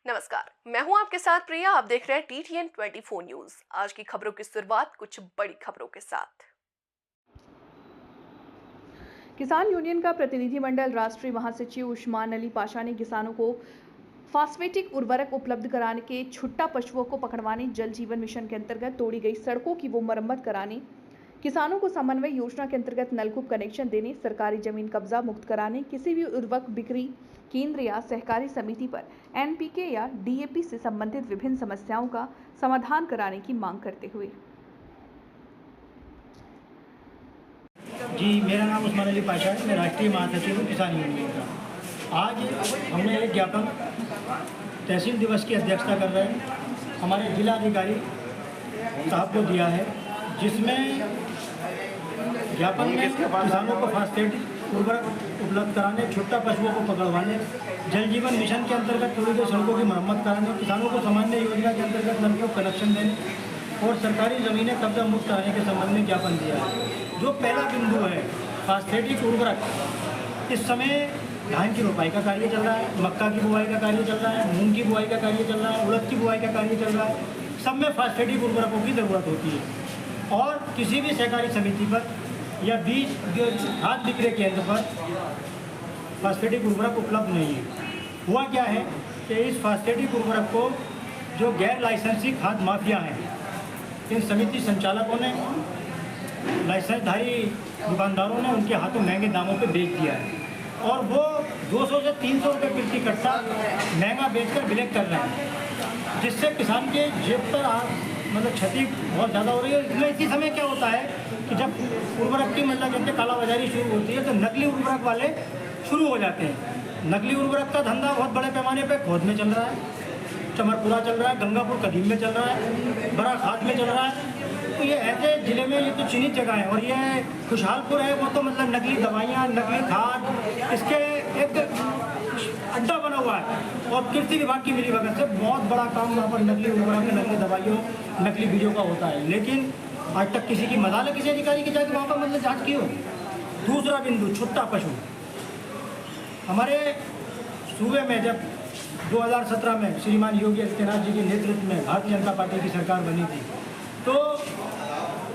नमस्कार, मैं हूं आपके साथ प्रिया। आप देख रहे हैं TTN 24 न्यूज। आज की खबरों की शुरुआत कुछ बड़ी खबरों के साथ। किसान यूनियन का प्रतिनिधिमंडल राष्ट्रीय महासचिव उस्मान अली पाशा ने किसानों को फास्फेटिक उर्वरक उपलब्ध कराने के छुट्टा पशुओं को पकड़वाने, जल जीवन मिशन के अंतर्गत तोड़ी गई सड़कों की वो मरम्मत कराने, किसानों को समन्वय योजना के अंतर्गत नलकूप कनेक्शन देने, सरकारी जमीन कब्जा मुक्त कराने, किसी भी उर्वरक बिक्री केंद्र या सहकारी समिति पर NPK या DAP से संबंधित विभिन्न समस्याओं का समाधान कराने की मांग करते हुए। जी, मेरा नाम उस्मान अली पाशा है। मैं राष्ट्रीय महासचिव हूँ किसान यूनियन का। आज हमने एक ज्ञापन तहसील दिवस की अध्यक्षता कर रहे हैं हमारे जिला अधिकारी साहब को दिया है, जिसमें ज्ञापन में किसानों को फास्फेटिक उर्वरक उपलब्ध कराने, छुट्टा पशुओं को पकड़वाने, जल जीवन मिशन के अंतर्गत तोड़ी गई सड़कों की मरम्मत कराने, किसानों को सामान्य योजना के अंतर्गत नलकूप कनेक्शन देने और सरकारी ज़मीनें कब्जा मुक्त कराने के संबंध में ज्ञापन दिया है। जो पहला बिंदु है फास्फेटिक उर्वरक, इस समय धान की रोपाई का कार्य चल रहा है, मक्का की बुआई का कार्य चल रहा है, मूंग की बुआई का कार्य चल रहा है, उड़द की बुआई का कार्य चल रहा है। सब में फास्फेटिक उर्वरकों की ज़रूरत होती है और किसी भी सहकारी समिति पर या बीज खाद विक्रय केंद्र पर फास्फेटिक उर्वरक उपलब्ध नहीं है। हुआ क्या है कि इस फास्फेटिक उर्वरक को जो गैर लाइसेंसी खाद माफिया हैं, इन समिति संचालकों ने, लाइसेंसधारी दुकानदारों ने उनके हाथों महंगे दामों पे बेच दिया है और वो 200 से 300 रुपये प्रति कट्टा महंगा बेचकर विलेख कर रहे हैं, जिससे किसान के जेब पर मतलब क्षति बहुत ज़्यादा हो रही है। इसमें इसी समय क्या होता है कि जब उर्वरक की मतलब कहते कालाबाजारी शुरू होती है तो नकली उर्वरक वाले शुरू हो जाते हैं। नकली उर्वरक का धंधा बहुत बड़े पैमाने पर खोद में चल रहा है, चमरपुरा चल रहा है, गंगापुर कदीम में चल रहा है, बड़ा खाद में चल रहा है। तो ये ऐसे ज़िले में ये तो चिन्हित जगह है और ये खुशहालपुर है, वो तो मतलब नकली दवाइयाँ, नकली खाद, इसके एक अड्डा बना हुआ है और कृषि विभाग की मिलीभगत से बहुत बड़ा काम वहाँ पर नकली उर्वरक, नकली दवाइयों, नकली बीजों का होता है। लेकिन आज तक किसी की मदाल किसी अधिकारी की जाकर वहाँ पर मतलब जाँच की हो। दूसरा बिंदु छुट्टा पशु। हमारे सूबे में जब 2017 में श्रीमान योगी आदित्यनाथ जी के नेतृत्व में भारतीय जनता पार्टी की सरकार बनी थी, तो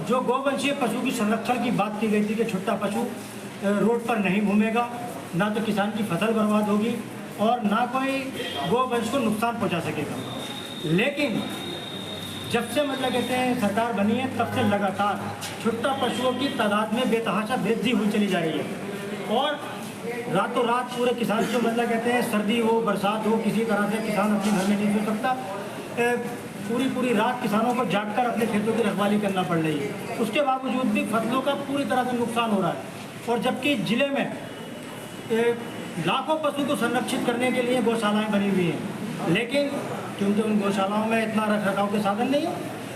जो गौवंशीय पशु की संरक्षण की बात की गई थी कि छुट्टा पशु रोड पर नहीं घूमेगा, ना तो किसान की फसल बर्बाद होगी और ना कोई गौवंश को नुकसान पहुंचा सकेगा। लेकिन जब से मतलब कहते हैं सरकार बनी है, तब से लगातार छुट्टा पशुओं की तादाद में बेतहाशा वृद्धि हुई चली जा रही है और रातों रात पूरे किसान को मतलब कहते हैं सर्दी हो, बरसात हो, किसी तरह से किसान अपने घर में नहीं सो सकता। पूरी रात किसानों को जागकर अपने खेतों की रखवाली करना पड़ रही है। उसके बावजूद भी फसलों का पूरी तरह से नुकसान हो रहा है और जबकि ज़िले में लाखों पशु को संरक्षित करने के लिए गौशालाएं बनी हुई हैं, लेकिन क्योंकि उन गौशालाओं में इतना रख रखाव के साधन नहीं है,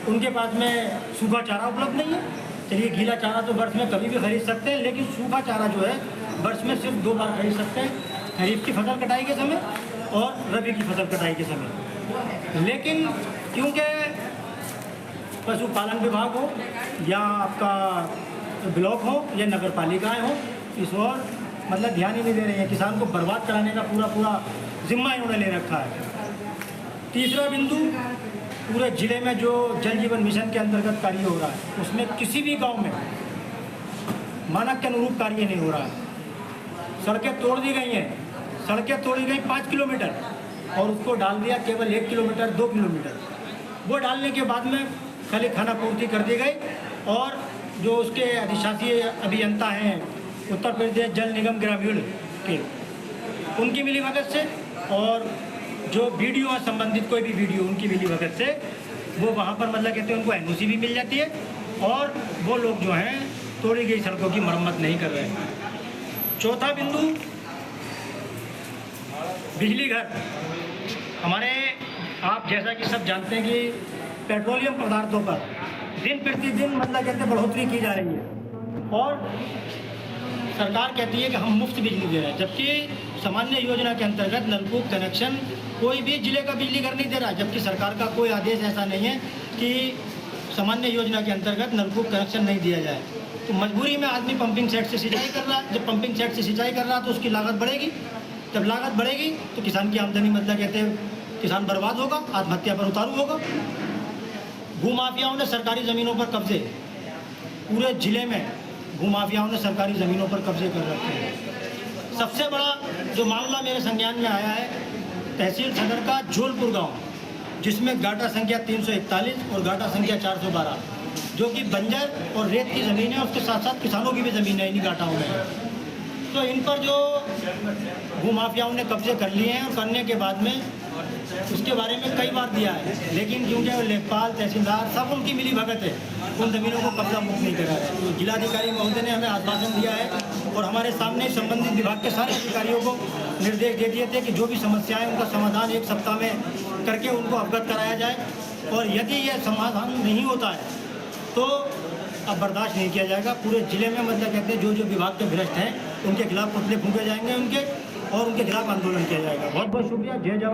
उनके पास में सूखा चारा उपलब्ध नहीं है। चलिए, गीला चारा तो वर्ष में कभी भी खरीद सकते हैं, लेकिन सूखा चारा जो है वर्ष में सिर्फ 2 बार खरीद सकते हैं, खरीफ की फसल कटाई के समय और रबी की फसल कटाई के समय। लेकिन क्योंकि पशुपालन विभाग हो या आपका ब्लॉक हो या नगर पालिकाएँ हो, इस और मतलब ध्यान ही नहीं दे रही है। किसान को बर्बाद कराने का पूरा जिम्मा इन्होंने ले रखा है। तीसरा बिंदु, पूरे ज़िले में जो जल जीवन मिशन के अंतर्गत कार्य हो रहा है, उसमें किसी भी गांव में मानक के अनुरूप कार्य नहीं हो रहा है। सड़कें तोड़ दी गई हैं, सड़कें तोड़ी गई 5 किलोमीटर और उसको डाल दिया केवल 1 किलोमीटर, 2 किलोमीटर। वो डालने के बाद में खाली खाना पूर्ति कर दी गई और जो उसके अधिशासी अभियंता हैं उत्तर प्रदेश जल निगम ग्रामीण के, उनकी मिलीभगत से और जो वीडियो है संबंधित कोई भी वीडियो, उनकी मिलीभगत से वो वहाँ पर मतलब कहते हैं उनको NOC भी मिल जाती है और वो लोग जो हैं तोड़ी गई सड़कों की मरम्मत नहीं कर रहे हैं। चौथा बिंदु, बिजली घर। हमारे आप जैसा कि सब जानते हैं कि पेट्रोलियम पदार्थों पर दिन प्रतिदिन मतलब कहते बढ़ोतरी की जा रही है और सरकार कहती है कि हम मुफ्त बिजली दे रहे हैं, जबकि सामान्य योजना के अंतर्गत नलकूप कनेक्शन कोई भी जिले का बिजली घर नहीं दे रहा है। जबकि सरकार का कोई आदेश ऐसा नहीं है कि सामान्य योजना के अंतर्गत नलकूप कनेक्शन नहीं दिया जाए। तो मजबूरी में आदमी पंपिंग सेट से सिंचाई कर रहा है। जब पंपिंग सेट से सिंचाई कर रहा है तो उसकी लागत बढ़ेगी, जब लागत बढ़ेगी तो किसान की आमदनी मतलब कहते हैं किसान बर्बाद होगा, आत्महत्या पर उतारू होगा। भूमाफियाओं ने सरकारी ज़मीनों पर कब्जे, पूरे ज़िले में भूमाफियाओं ने सरकारी ज़मीनों पर कब्जे कर रखे हैं। सबसे बड़ा जो मामला मेरे संज्ञान में आया है तहसील सदर का झोलपुर गांव, जिसमें गाटा संख्या 341 और गाटा संख्या 412, जो कि बंजर और रेत की ज़मीन है, उसके साथ साथ किसानों की भी ज़मीन है इन्हीं गाटाओं में। तो इन पर जो भूमाफियाओं ने कब्जे कर लिए हैं और करने के बाद में उसके बारे में कई बार दिया है, लेकिन क्योंकि लेखपाल तहसीलदार सब उनकी मिली भगत है, उन ज़मीनों को कब्जा मुक्त नहीं करा है। तो जिलाधिकारी महोदय ने हमें आश्वासन दिया है और हमारे सामने संबंधित विभाग के सारे अधिकारियों को निर्देश दे दिए थे कि जो भी समस्याएं उनका समाधान 1 सप्ताह में करके उनको अवगत कराया जाए, और यदि यह समाधान नहीं होता है तो अब बर्दाश्त नहीं किया जाएगा। पूरे ज़िले में मतलब कहते हैं जो विभाग के भ्रष्ट हैं उनके खिलाफ पुतले फूंके जाएंगे उनके, और उनके खिलाफ आंदोलन किया जाएगा। बहुत बहुत शुक्रिया। जय जवान।